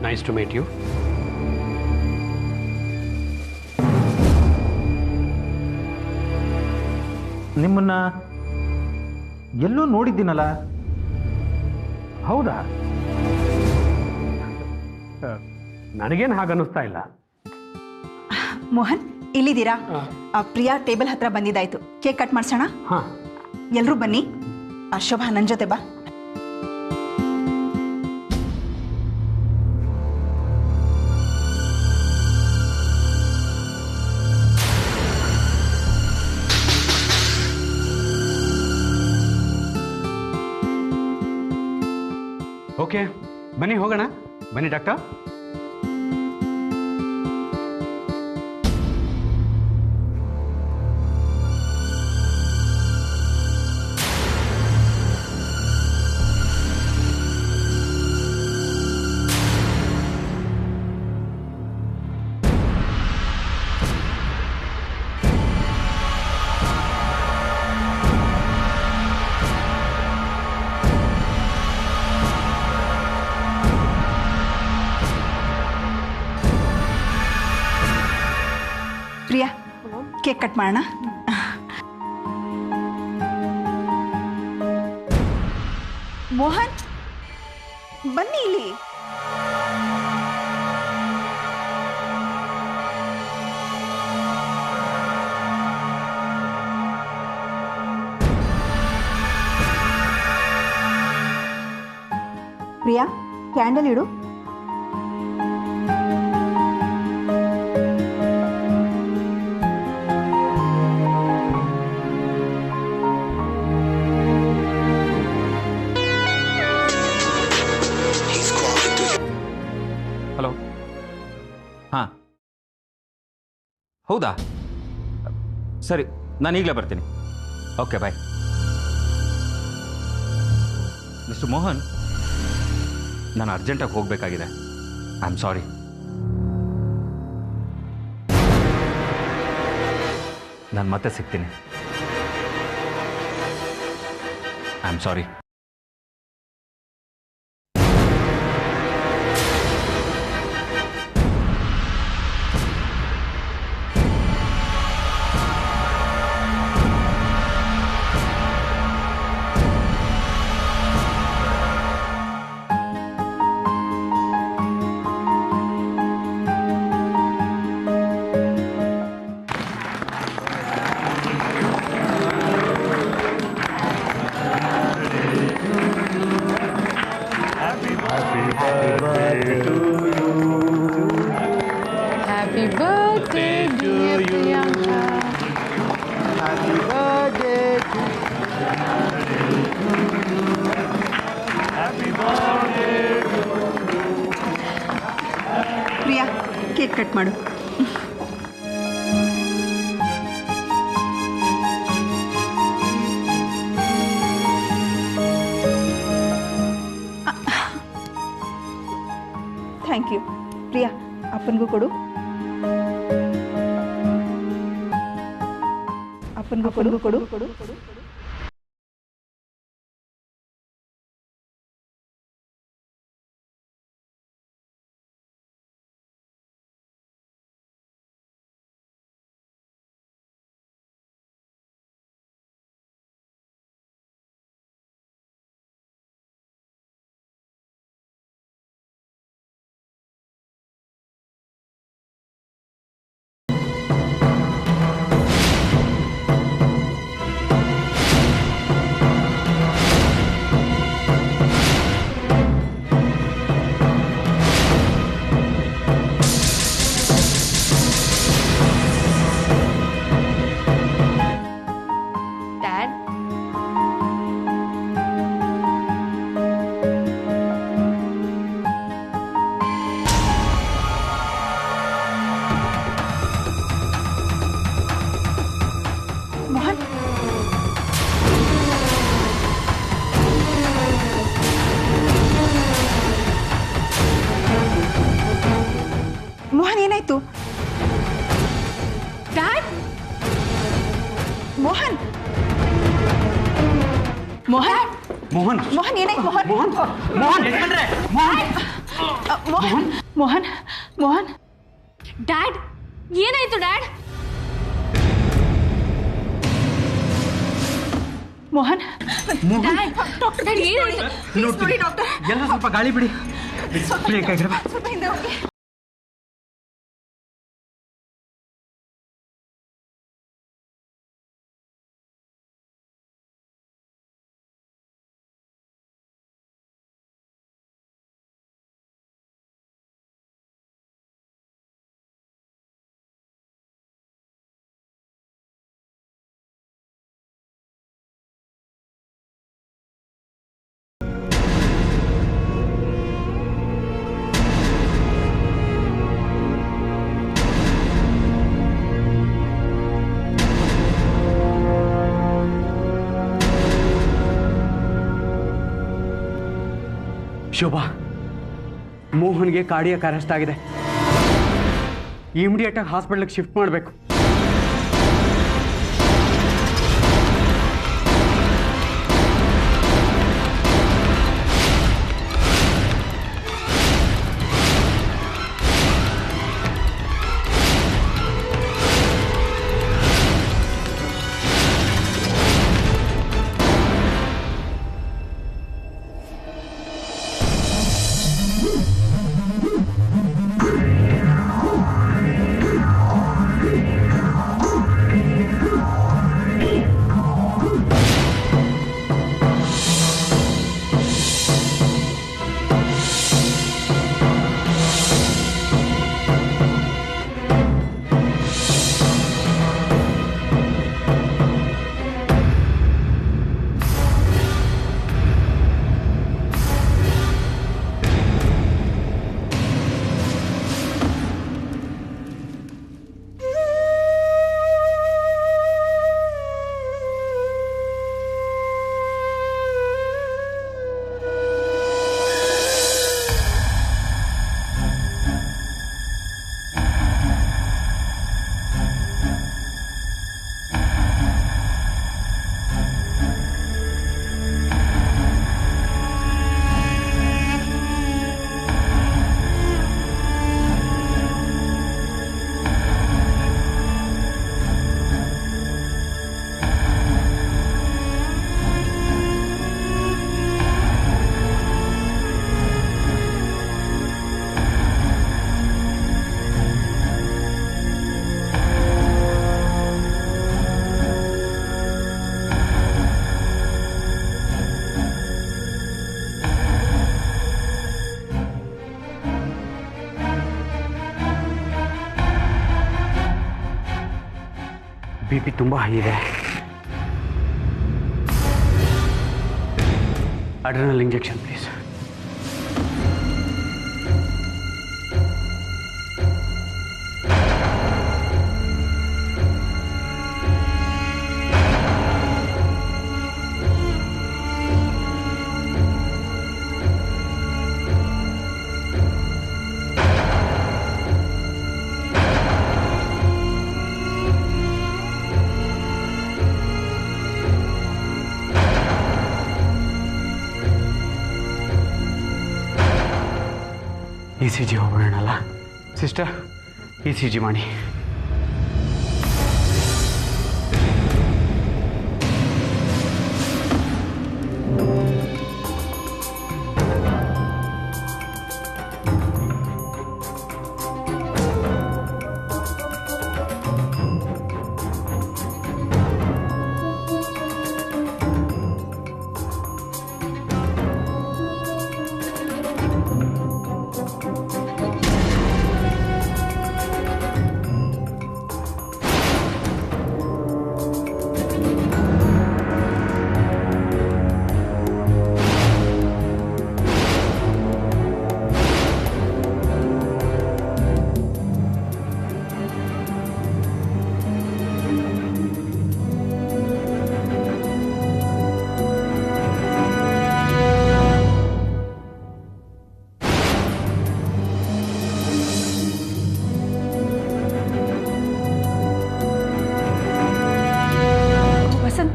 Nice to meet you. ನಿಮ್ಮನ್ನ ಎಲ್ಲೋ ನೋಡಿದ್ದೀನಲ್ಲ, ಹೌದಾ? ನನಗೇನು ಹಾಗನ್ನಿಸ್ತಾ ಇಲ್ಲ. ಮೋಹನ್ ಇಲ್ಲಿದ್ದೀರಾ? ಪ್ರಿಯಾ ಟೇಬಲ್ ಹತ್ರ ಬಂದಿದ್ದಾಯ್ತು. ಕೇಕ್ ಕಟ್ ಮಾಡ್ಸೋಣ. ಹಾಂ, ಎಲ್ಲರೂ ಬನ್ನಿ. ಶೋಭಾ ನನ್ನ ಜೊತೆ ಬಾ. ಓಕೆ, ಬನ್ನಿ ಹೋಗೋಣ. ಬನ್ನಿ ಡಾಕ್ಟರ್. ಪ್ರಿಯಾ, ಕೇಕ್ ಕಟ್ ಮಾಡೋಣ. ಮೋಹನ್ ಬನ್ನಿ ಇಲ್ಲಿ. ಪ್ರಿಯಾ, ಕ್ಯಾಂಡಲ್ ಇಡು. ಹಲೋ. ಹಾಂ, ಹೌದಾ? ಸರಿ, ನಾನು ಈಗಲೇ ಬರ್ತೀನಿ. ಓಕೆ, ಬಾಯ್. ಮಿಸ್ಟರ್ ಮೋಹನ್, ನಾನು ಅರ್ಜೆಂಟಾಗಿ ಹೋಗಬೇಕಾಗಿದೆ. I am sorry. ನಾನು ಮತ್ತೆ ಸಿಗ್ತೀನಿ. I am sorry. Happy birthday, dear Priyanka. Happy birthday to Happy birthday to Priya, cake cut ಮಾಡು. Thank you. ಪ್ರಿಯಾ, ಅಪ್ಪನಿಗೂ ಕೊಡು. ಅಪ್ಪನಿಗೂ ಕೊಡು. ಮೋಹನ್ ಏನಾಯ್ತು? ಡ್ಯಾಡ್, ಮೋಹನ್ ಮೋಹನ್ ಮೋಹನ್ ಮೋಹನ್ ಏನಾಯ್ತು? ಮೋಹನ್ ಮೋಹನ್ ಮೋಹನ್ ಯಜಮಾನ್ರೆ, ಮೋಹನ್ ಮೋಹನ್ ಮೋಹನ್ ಮೋಹನ್ ಡ್ಯಾಡ್ ಏನಾಯ್ತು ಡ್ಯಾಡ್? ಮೋಹನ್ ಡ್ಯಾಡ್ ಏನಾಯ್ತು? ನೋಡಿ ಡಾಕ್ಟರ್, ಎಲ್ಲ ಸ್ವಲ್ಪ ಗಾಳಿ ಬಿಡಿ. ಪ್ರಿಯಾಂಕಾ ಇದ್ರೆ ಬಾ. ಸ್ವಲ್ಪ ಹಿಂದೆ ಹೋಗಿ. ಶೋಭಾ, ಮೋಹನ್ಗೆ ಕಾರ್ಡಿಯಾಕ್ ಅರೆಸ್ಟ್ ಆಗಿದೆ. ಇಮಿಡಿಯೇಟಾಗಿ ಹಾಸ್ಪಿಟ್ಲಿಗೆ ಶಿಫ್ಟ್ ಮಾಡಬೇಕು. BP ತುಂಬ ಹೈ ಇದೆ. Adrenal injection please. ECG ಹೋಗೋಣಲ್ಲ ಸಿಸ್ಟರ್, ECG ಮಾಡಿ.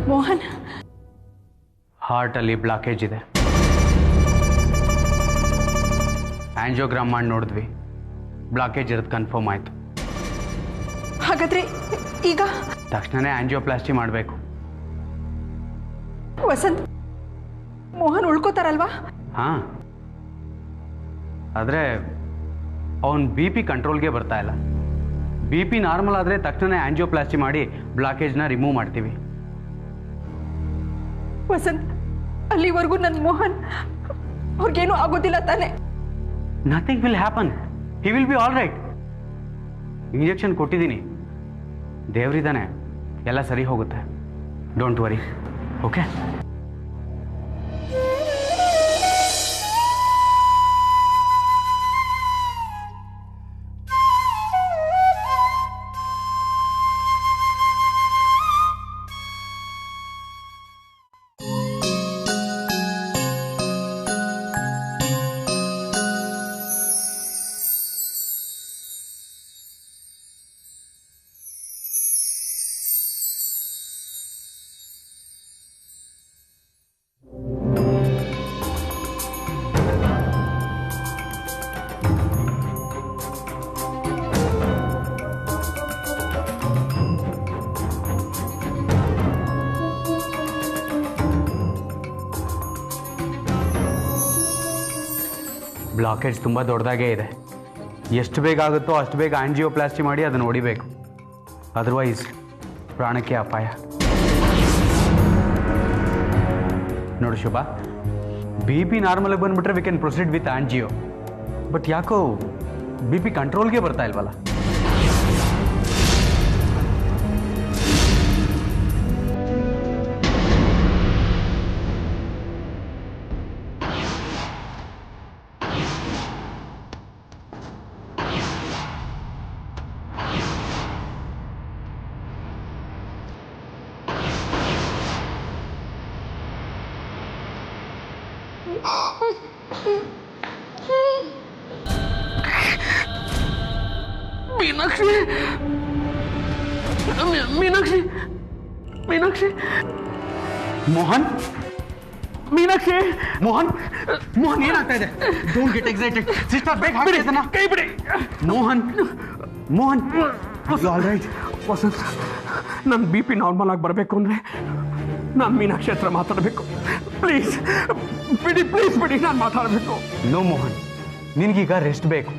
ಮೋಹನ್, ಹಾರ್ಟಲ್ಲಿ ಬ್ಲಾಕೇಜ್ ಇದೆ. ಆ್ಯಂಜಿಯೋಗ್ರಾಮ್ ಮಾಡಿ ನೋಡಿದ್ವಿ, ಬ್ಲಾಕೇಜ್ ಇರೋದು ಕನ್ಫರ್ಮ್ ಆಯಿತು. ಹಾಗಾದ್ರೆ ಈಗ ತಕ್ಷಣವೇ ಆ್ಯಂಜಿಯೋಪ್ಲಾಸ್ಟಿ ಮಾಡಬೇಕು. ವಸಂತ್, ಮೋಹನ್ ಉಳ್ಕೋತಾರಲ್ವಾ? ಹಾಂ, ಆದರೆ ಅವನ ಬಿ ಪಿ ಕಂಟ್ರೋಲ್ಗೆ ಬರ್ತಾ ಇಲ್ಲ. ಬಿ ಪಿ ನಾರ್ಮಲ್ ಆದರೆ ತಕ್ಷಣ ಆ್ಯಂಜಿಯೋಪ್ಲಾಸ್ಟಿ ಮಾಡಿ ಬ್ಲಾಕೇಜ್ನ ರಿಮೂವ್ ಮಾಡ್ತೀವಿ. ವಸಂತ್, ಅಲ್ಲಿವರೆಗೂ ನನ್ನ ಮೋಹನ್ ಅವ್ರಿಗೇನು ಆಗೋದಿಲ್ಲ ತಾನೆ? Nothing will happen. He will be all right. Injection ಕೊಟ್ಟಿದ್ದೀನಿ, ದೇವರಿದ್ದಾನೆ, ಎಲ್ಲ ಸರಿ ಹೋಗುತ್ತೆ. Don't worry. ಓಕೆ? ಬ್ಲಾಕೇಜ್ ತುಂಬ ದೊಡ್ಡದಾಗೇ ಇದೆ. ಎಷ್ಟು ಬೇಗ ಆಗುತ್ತೋ ಅಷ್ಟು ಬೇಗ ಆ್ಯಂಜಿಯೋಪ್ಲಾಸ್ಟಿ ಮಾಡಿ ಅದನ್ನು ಹೊಡಿಬೇಕು. ಅದರ್ವೈಸ್ ಪ್ರಾಣಕ್ಕೆ ಅಪಾಯ. ನೋಡು ಶುಭ, ಬಿ ಪಿ ನಾರ್ಮಲಾಗಿ ಬಂದುಬಿಟ್ರೆ we can proceed with angio. But ಯಾಕೋ ಬಿ ಪಿ ಕಂಟ್ರೋಲ್ಗೆ ಬರ್ತಾ ಇಲ್ವಲ್ಲ? ಮೀನಾಕ್ಷಿ, ಮೀನಾಕ್ಷಿ, ಮೀನಾಕ್ಷಿ, ಮೋಹನ್, ಮೀನಾಕ್ಷಿ, ಮೋಹನ್, ಮೋಹನ್, ಏನಾಗ್ತಾ ಇದೆ? Don't get excited. ಸಿಸ್ಟರ್, ಬೇಗ ಹಾಕಿ ಅದನ್ನ. ಕೈ ಬಿಡಿ. Mohan, Mohan, all right? ವಸಂತ್, ನನ್ನ ಬಿ ಪಿ ನಾರ್ಮಲ್ ಆಗಿ ಬರಬೇಕು ಅಂದರೆ ನಾನು ಮೀನಾಕ್ಷಿ ಹತ್ರ ಮಾತಾಡಬೇಕು. ಪ್ಲೀಸ್ ಬಿಡಿ, ಪ್ಲೀಸ್ ಬಿಡಿ, ನಾನು ಮಾತಾಡಬೇಕು. ನೋ ಮೋಹನ್, ನಿನಗೀಗ ರೆಸ್ಟ್ ಬೇಕು.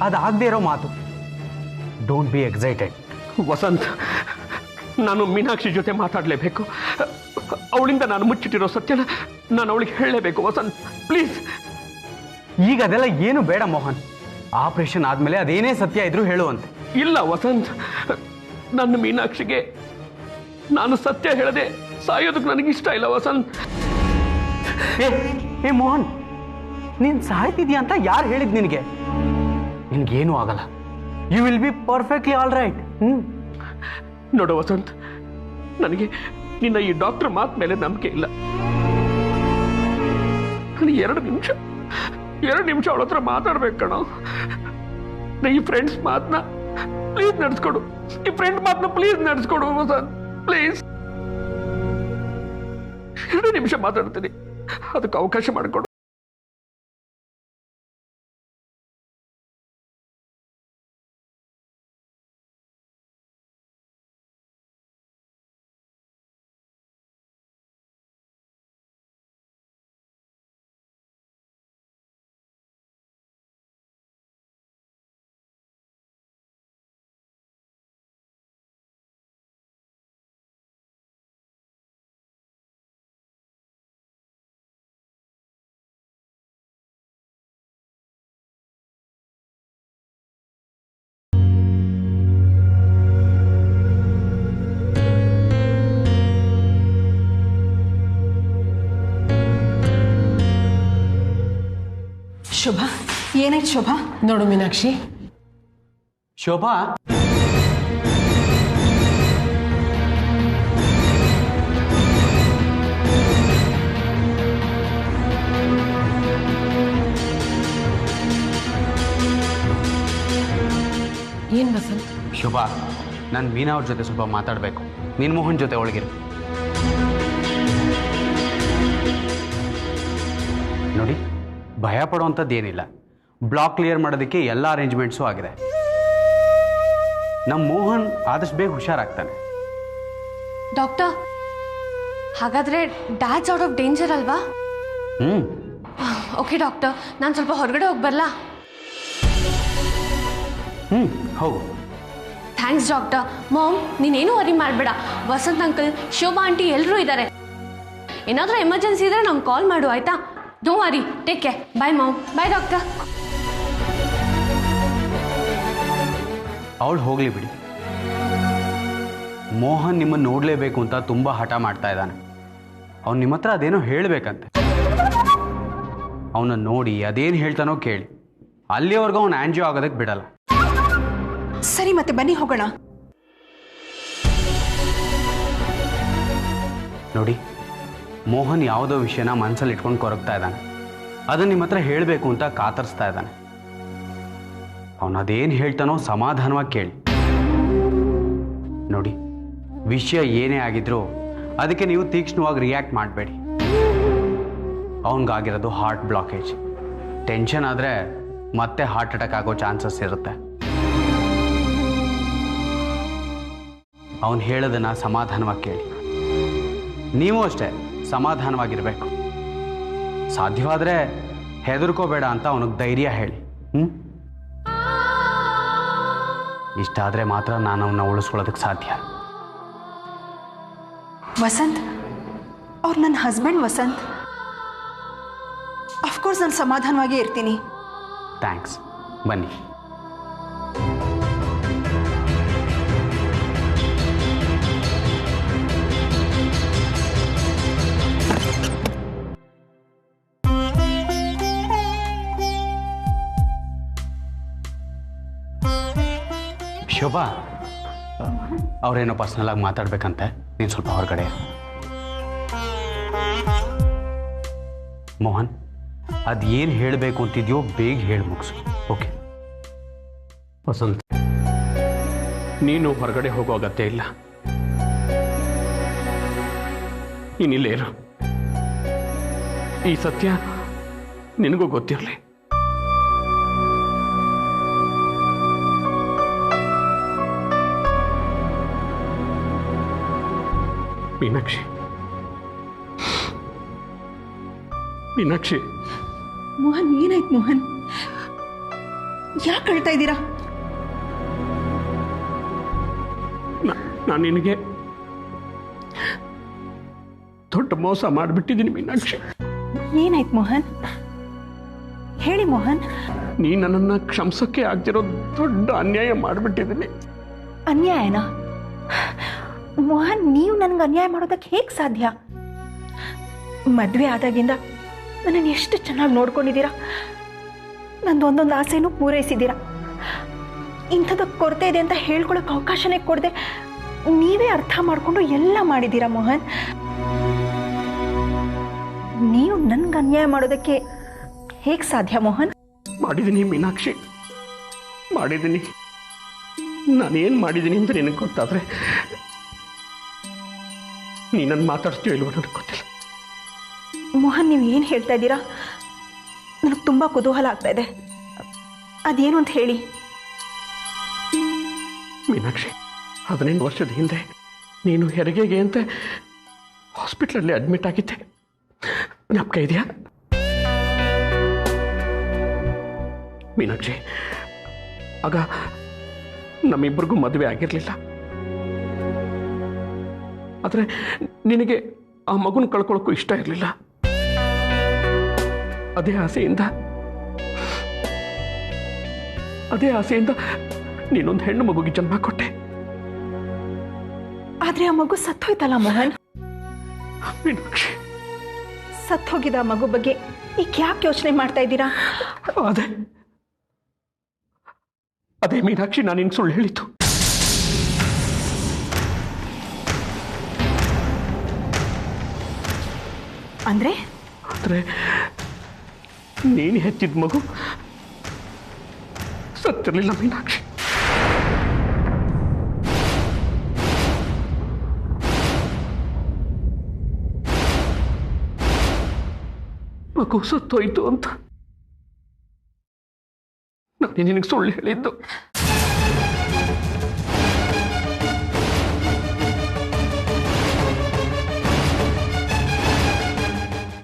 ಅದಾಗದೇ ಇರೋ ಮಾತು. Don't be excited. ವಸಂತ್, ನಾನು ಮೀನಾಕ್ಷಿ ಜೊತೆ ಮಾತಾಡಲೇಬೇಕು. ಅವಳಿಂದ ನಾನು ಮುಚ್ಚಿಟ್ಟಿರೋ ಸತ್ಯನ ನಾನು ಅವಳಿಗೆ ಹೇಳಲೇಬೇಕು. ವಸಂತ್, ಪ್ಲೀಸ್. ಈಗ ಅದೆಲ್ಲ ಏನು ಬೇಡ ಮೋಹನ್. ಆಪರೇಷನ್ ಆದಮೇಲೆ ಅದೇನೇ ಸತ್ಯ ಇದ್ರೂ ಹೇಳುವಂತೆ. ಇಲ್ಲ ವಸಂತ್, ನನ್ನ ಮೀನಾಕ್ಷಿಗೆ ನಾನು ಸತ್ಯ ಹೇಳದೆ ಸಾಯೋದಕ್ಕೆ ನನಗಿಷ್ಟ ಇಲ್ಲ ವಸಂತ್. ಏ ಮೋಹನ್, ನೀನು ಸಾಯ್ತಿದ್ಯಾ ಅಂತ ಯಾರು ಹೇಳಿದ್ ನಿನಗೆ? ನಿನ್ಗೇನೂ ಆಗಲ್ಲ. You will be perfectly all right. ನೋಡು ವಸಂತ್, ನನಗೆ ನಿನ್ನ ಈ ಡಾಕ್ಟರ್ ಮಾತು ಮೇಲೆ ನಂಬಿಕೆ ಇಲ್ಲ. ನನಗೆ 2 ನಿಮಿಷ ಅವಳ ಹತ್ರ ಮಾತಾಡ್ಬೇಕು ಕಣೋ. ಈ ಫ್ರೆಂಡ್ಸ್ ಮಾತನ್ನ ಪ್ಲೀಸ್ ನಡೆಸ್ಕೊಡು. ಈ ಫ್ರೆಂಡ್ ಮಾತನ್ನ ಪ್ಲೀಸ್ ನಡೆಸ್ಕೊಡು ವಸಂತ್, ಪ್ಲೀಸ್. 2 ನಿಮಿಷ ಮಾತಾಡ್ತೀನಿ, ಅದಕ್ಕೆ ಅವಕಾಶ ಮಾಡಿಕೊಡು. ಶೋಭಾ, ಏನಾಯ್ತು ಶೋಭಾ? ನೋಡು ಮೀನಾಕ್ಷಿ, ಶೋಭಾ, ಏನ್ ವಸಂತ್? ಶೋಭಾ, ನಾನು ಮೀನಾ ಅವ್ರ ಜೊತೆ ಸ್ವಲ್ಪ ಮಾತಾಡಬೇಕು. ನೀನು ಮೋಹನ್ ಜೊತೆ ಒಳಗಿರು. ನೋಡಿ, ಭಯ ಪಡುವಂಥದ್ದು ಏನಿಲ್ಲ. ಬ್ಲಾಕ್ ಕ್ಲಿಯರ್ ಮಾಡೋದಕ್ಕೆ ಎಲ್ಲ ಅರೇಂಜ್ಮೆಂಟ್ಸು ಆಗಿದೆ. ನಮ್ಮ ಮೋಹನ್ ಆದಷ್ಟು ಬೇಗ ಹುಷಾರಾಗ್ತಾನೆ. ಡಾಕ್ಟರ್, ಹಾಗಾದ್ರೆ ಡ್ಯಾಡ್ಸ್ ಔಟ್ ಆಫ್ ಡೇಂಜರ್ ಅಲ್ವಾ? ಓಕೆ ಡಾಕ್ಟರ್, ನಾನು ಸ್ವಲ್ಪ ಹೊರಗಡೆ ಹೋಗಿ ಬರಲಾ? ಹೌದು. Thanks doctor. ಮಾಮ್, ನೀನೇನು ವರಿ ಮಾಡಬೇಡ. ವಸಂತ್ ಅಂಕಲ್, ಶೋಭಾ ಆಂಟಿ ಎಲ್ಲರೂ ಇದ್ದಾರೆ. ಏನಾದರೂ ಎಮರ್ಜೆನ್ಸಿ ಇದ್ರೆ ನಮ್ಗೆ ಕಾಲ್ ಮಾಡು, ಆಯ್ತಾ? Don't worry, take care. Bye mom. Bye doctor. ಅವಳು ಹೋಗಲಿ ಬಿಡಿ. ಮೋಹನ್ ನಿಮ್ಮನ್ನು ನೋಡಲೇಬೇಕು ಅಂತ ತುಂಬ ಹಠ ಮಾಡ್ತಾ ಇದ್ದಾನೆ. ಅವ್ನು ನಿಮ್ಮ ಹತ್ರ ಅದೇನೋ ಹೇಳಬೇಕಂತೆ. ಅವನ ನೋಡಿ ಅದೇನು ಹೇಳ್ತಾನೋ ಕೇಳಿ. ಅಲ್ಲಿವರೆಗೂ ಅವನು ಆಂಜಿಯೋ ಆಗೋದಕ್ಕೆ ಬಿಡಲ್ಲ. ಸರಿ, ಮತ್ತೆ ಬನ್ನಿ ಹೋಗೋಣ. ನೋಡಿ, ಮೋಹನ್ ಯಾವುದೋ ವಿಷಯನ ಮನಸ್ಸಲ್ಲಿ ಇಟ್ಕೊಂಡು ಕೊರಗ್ತಾ ಇದ್ದಾನೆ. ಅದನ್ನು ನಿಮ್ಮ ಹತ್ರ ಹೇಳಬೇಕು ಅಂತ ಕಾತರಿಸ್ತಾ ಇದ್ದಾನೆ. ಅವನು ಅದೇನು ಹೇಳ್ತಾನೋ ಸಮಾಧಾನವಾಗಿ ಕೇಳಿ. ನೋಡಿ, ವಿಷಯ ಏನೇ ಆಗಿದ್ರೂ ಅದಕ್ಕೆ ನೀವು ತೀಕ್ಷ್ಣವಾಗಿ ರಿಯಾಕ್ಟ್ ಮಾಡಬೇಡಿ. ಅವನಿಗಾಗಿರೋದು ಹಾರ್ಟ್ ಬ್ಲಾಕೇಜ್. ಟೆನ್ಷನ್ ಆದರೆ ಮತ್ತೆ ಹಾರ್ಟ್ ಅಟ್ಯಾಕ್ ಆಗೋ ಚಾನ್ಸಸ್ ಇರುತ್ತೆ. ಅವನು ಹೇಳೋದನ್ನು ಸಮಾಧಾನವಾಗಿ ಕೇಳಿ. ನೀವು ಅಷ್ಟೇ ಸಮಾಧಾನವಾಗಿರಬೇಕು. ಸಾಧ್ಯವಾದರೆ ಹೆದರ್ಕೋಬೇಡ ಅಂತ ಅವನಿಗೆ ಧೈರ್ಯ ಹೇಳಿ. ಇಷ್ಟ ಆದರೆ ಮಾತ್ರ ನಾನು ಅವನ್ನ ಉಳಿಸ್ಕೊಳ್ಳೋದಕ್ಕೆ ಸಾಧ್ಯ. ವಸಂತ್ ಅವ್ರು ನನ್ನ ಹಸ್ಬೆಂಡ್. ವಸಂತ್, ಅಫ್ಕೋರ್ಸ್ ನಾನು ಸಮಾಧಾನವಾಗೇ ಇರ್ತೀನಿ. ಥ್ಯಾಂಕ್ಸ್. ಬನ್ನಿ. ಶೋಭಾ, ಅವರೇನೋ ಪರ್ಸ್ನಲ್ ಆಗಿ ಮಾತಾಡ್ಬೇಕಂತೆ. ನೀನು ಸ್ವಲ್ಪ ಹೊರಗಡೆ. ಮೋಹನ್, ಅದೇನು ಹೇಳಬೇಕು ಅಂತಿದ್ಯೋ ಬೇಗ ಹೇಳಿ ಮುಗಿಸು. ಓಕೆ? ವಸಂತ್, ನೀನು ಹೊರಗಡೆ ಹೋಗೋ ಅಗತ್ಯ ಇಲ್ಲ. ನೀನಿಲ್ಲೇ ಇರು. ಈ ಸತ್ಯ ನಿನಗೂ ಗೊತ್ತಿರಲಿ. ಮೀನಾಕ್ಷಿ, ಮೀನಾಕ್ಷಿ. ಮೋಹನ್, ಏನಾಯ್ತು ಮೋಹನ್? ಯಾಕೆ ಅಳ್ತಾ ಇದ್ದೀರಾ? ನಾನು ನಿನಗೆ ದೊಡ್ಡ ಮೋಸ ಮಾಡಿಬಿಟ್ಟಿದ್ದೀನಿ ಮೀನಾಕ್ಷಿ. ಏನಾಯ್ತು ಮೋಹನ್? ಹೇಳಿ ಮೋಹನ್. ನೀ ನನ್ನನ್ನು ಕ್ಷಮಿಸೋಕ್ಕೆ ಆಗ್ತಿರೋ ದೊಡ್ಡ ಅನ್ಯಾಯ ಮಾಡಿಬಿಟ್ಟಿದ್ದೀನಿ. ಅನ್ಯಾಯನಾ? ಮೋಹನ್, ನೀವು ನನಗೆ ಅನ್ಯಾಯ ಮಾಡೋದಕ್ಕೆ ಹೇಗೆ ಸಾಧ್ಯ? ಮದುವೆ ಆದಾಗಿಂದ ನನ್ನನ್ನು ಎಷ್ಟು ಚೆನ್ನಾಗಿ ನೋಡ್ಕೊಂಡಿದ್ದೀರಾ. ನಂದು ಒಂದೊಂದು ಆಸೆನೂ ಪೂರೈಸಿದ್ದೀರಾ. ಇಂಥದಕ್ಕೆ ಕೊರತೆ ಇದೆ ಅಂತ ಹೇಳ್ಕೊಳಕ್ಕೆ ಅವಕಾಶನೇ ಕೊಡದೆ ನೀವೇ ಅರ್ಥ ಮಾಡಿಕೊಂಡು ಎಲ್ಲ ಮಾಡಿದ್ದೀರಾ ಮೋಹನ್. ನೀವು ನನ್ಗೆ ಅನ್ಯಾಯ ಮಾಡೋದಕ್ಕೆ ಹೇಗೆ ಸಾಧ್ಯ ಮೋಹನ್? ಮಾಡಿದ್ದೀನಿ ಮೀನಾಕ್ಷಿ, ಮಾಡಿದ್ದೀನಿ. ನಾನೇನು ಮಾಡಿದ್ದೀನಿ ಅಂತ ನಿನಗೆ ಗೊತ್ತಾದರೆ ನೀನನ್ನು ಮಾತಾಡ್ತೀಯೋ ಇಲ್ವೋ ನನಗೆ ಗೊತ್ತಿಲ್ಲ. ಮೋಹನ್, ನೀವು ಏನು ಹೇಳ್ತಾ ಇದ್ದೀರಾ? ನನಗೆ ತುಂಬ ಕುತೂಹಲ ಆಗ್ತಾ ಇದೆ. ಅದೇನು ಅಂತ ಹೇಳಿ. ಮೀನಾಕ್ಷಿ, 15 ವರ್ಷದ ಹಿಂದೆ ನೀನು ಹೆರಿಗೆಗೆ ಅಂತ ಹಾಸ್ಪಿಟ್ಲಲ್ಲಿ ಅಡ್ಮಿಟ್ ಆಗಿದ್ದೆ. ಜ್ಞಾಪಕ ಇದೆಯಾ ಮೀನಾಕ್ಷಿ? ಆಗ ನಮ್ಮಿಬ್ಬರಿಗೂ ಮದುವೆ ಆಗಿರಲಿಲ್ಲ. ಆದರೆ ನಿನಗೆ ಆ ಮಗುನ ಕಳ್ಕೊಳ್ಳೋಕ್ಕೂ ಇಷ್ಟ ಇರಲಿಲ್ಲ. ಅದೇ ಆಸೆಯಿಂದ ನೀನೊಂದು ಹೆಣ್ಣು ಮಗುಗೆ ಜನ್ಮ ಕೊಟ್ಟೆ. ಆದ್ರೆ ಆ ಮಗು ಸತ್ತೋಯ್ತಲ್ಲ ಮೋಹನ್. ಮೀನಾಕ್ಷಿ, ಸತ್ತೋಗಿದ ಆ ಮಗು ಬಗ್ಗೆ ಈಗ ಯಾಕೆ ಯೋಚನೆ ಮಾಡ್ತಾ ಇದ್ದೀರಾ? ಅದೇ ಮೀನಾಕ್ಷಿ, ನಾನು ನಿನ್ನ ಸುಳ್ಳು ಹೇಳಿದ್ದು. ಅಂದ್ರೆ ನೀನು ಹೆತ್ತಿದ ಮಗು ಸತ್ತಿರಲಿಲ್ಲ ಮೀನಾಕ್ಷಿ. ಮಗು ಸತ್ತೋಯ್ತು ಅಂತ ನಿನಗೆ ಸುಳ್ಳು ಹೇಳಿದ್ದು.